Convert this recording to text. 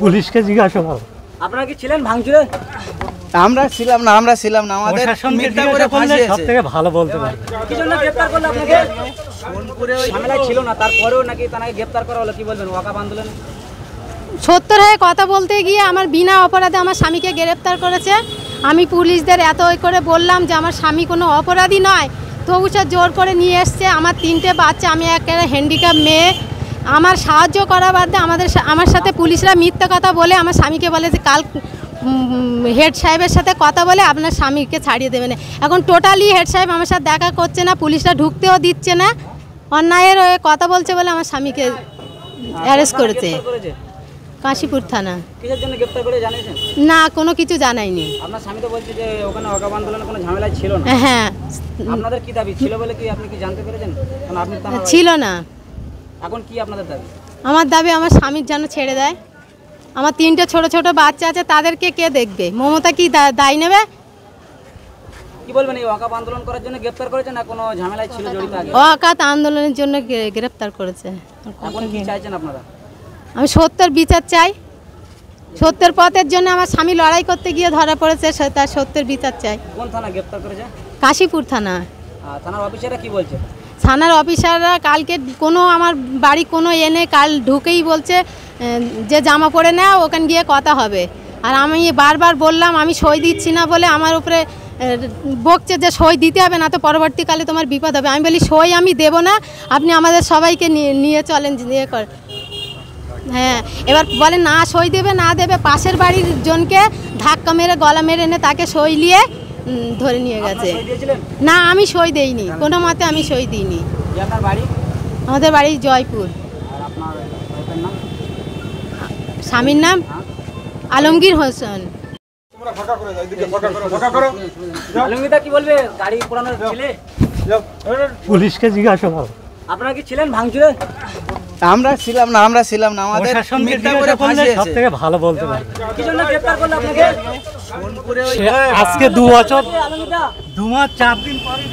পুলিশকে জিজ্ঞাসা করো। আপনারা কি ছিলেন ভাঙচুরে? আমরা ছিলাম না আমাদের মিথ্যা করে ফাঁসিয়েছে। সবথেকে ভালো বলতে পারবে। কি জন্য গ্রেফতার করলো আপনাকে? ঝামেলায় ছিল না, তারপরেও নাকি তাকে গ্রেফতার করা হলো, কি বলবেন ওয়াকাফ আন্দোলন? সত্যর হয়ে কথা বলতে গিয়ে আমার বিনা অপরাধে আমার স্বামীকে গ্রেফতার করেছে। আমি পুলিশদের এত করে বললাম যে আমার স্বামী কোনো অপরাধী নয়, তবু সে জোর করে নিয়ে এসছে। আমার 3টে বাচ্চা, আমি একটা হ্যান্ডিক্যাপ মেয়ে, আমার সাহায্য করা বাদে আমার সাথে পুলিশরা মিথ্যা কথা বলে আমার স্বামীকে বলে যে কাল হেড সাহেবের সাথে কথা বলে আপনার স্বামীকে ছাড়িয়ে দেবেন। এখন টোটালি হেড সাহেব আমার সাথে দেখা করছে না, পুলিশরা ঢুকতেও দিচ্ছে না, অন্যায়ের হয়ে কথা বলছে বলে আমার স্বামীকে অ্যারেস্ট করেছে কাশীপুর থানা। কিসের জন্য গ্রেফতার করে জানিয়েছেন? না, কোনো কিছু জানাইনি। আপনার স্বামী তো বলছে যে ওখানে ওয়াকাফ আন্দোলনে কোনো ঝামেলা ছিল না। হ্যাঁ, আপনাদের কি দাবি ছিল বলে কি আপনি কি জানতে পেরেছেন? কারণ আপনি তো ছিল না। এখন কি আপনাদের দাবি? আমার দাবি আমার স্বামীর যেন ছেড়ে দেয়। আমার 3টে ছোট ছোট বাচ্চা আছে, তাদেরকে কে দেখবে? মমতা কি দায় নেবে? কি বলবেন, এই ওয়াকাফ আন্দোলন করার জন্য গ্রেফতার করেছেন না কোনো ঝামেলায় ছিল জড়িত আগে? ওয়াকাফ আন্দোলনের জন্য গ্রেফতার করেছে। এখন কি চাইছেন আপনারা? আমি সত্যের বিচার চাই। সত্যের পথের জন্য আমার স্বামী লড়াই করতে গিয়ে ধরা পড়েছে, তার সত্যের বিচার চাই। কোন থানা গ্রেফতার করেছে? কাশীপুর থানা। থানার অফিসাররা কি বলছে? থানার অফিসাররা কালকে কোনো আমার বাড়ি কোনো এনে কাল ঢুকেই বলছে যে জামা পরে নাও, ওখানে গিয়ে কথা হবে। আর আমি বারবার বললাম আমি সই দিচ্ছি না বলে আমার উপরে বকছে যে সই দিতে হবে না, তো পরবর্তীকালে তোমার বিপদ হবে। আমি বলি সই আমি দেব না, আপনি আমাদের সবাইকে নিয়ে চলেন ইয়ে কর। হ্যাঁ, এবার বলে না সই দেবে না দেবে, পাশের বাড়ির জনকে ধাক্কা মেরে গলা মেরে এনে তাকে সই নিয়ে ধরে নিয়ে গেছে। না, আমি সই দেইনি, কোনো মতে আমি সই দিইনি। আমাদের বাড়ি জয়পুর। স্বামীর নাম আলমগীর হোসেন। কি বলবে গাড়ি পোড়ানোর ছেলে? পুলিশকে জিজ্ঞাসা করো। আপনারা কি ছিলেন ভাঙচুরে? আমরা ছিলাম না আমাদের মিথ্যা করে ফাঁসিয়েছে। সবথেকে ভালো বলতে পারবে। কি জন্য গ্রেফতার করলো আপনাকে? আজকে 2 বছর 2 মাস 4 দিন পরে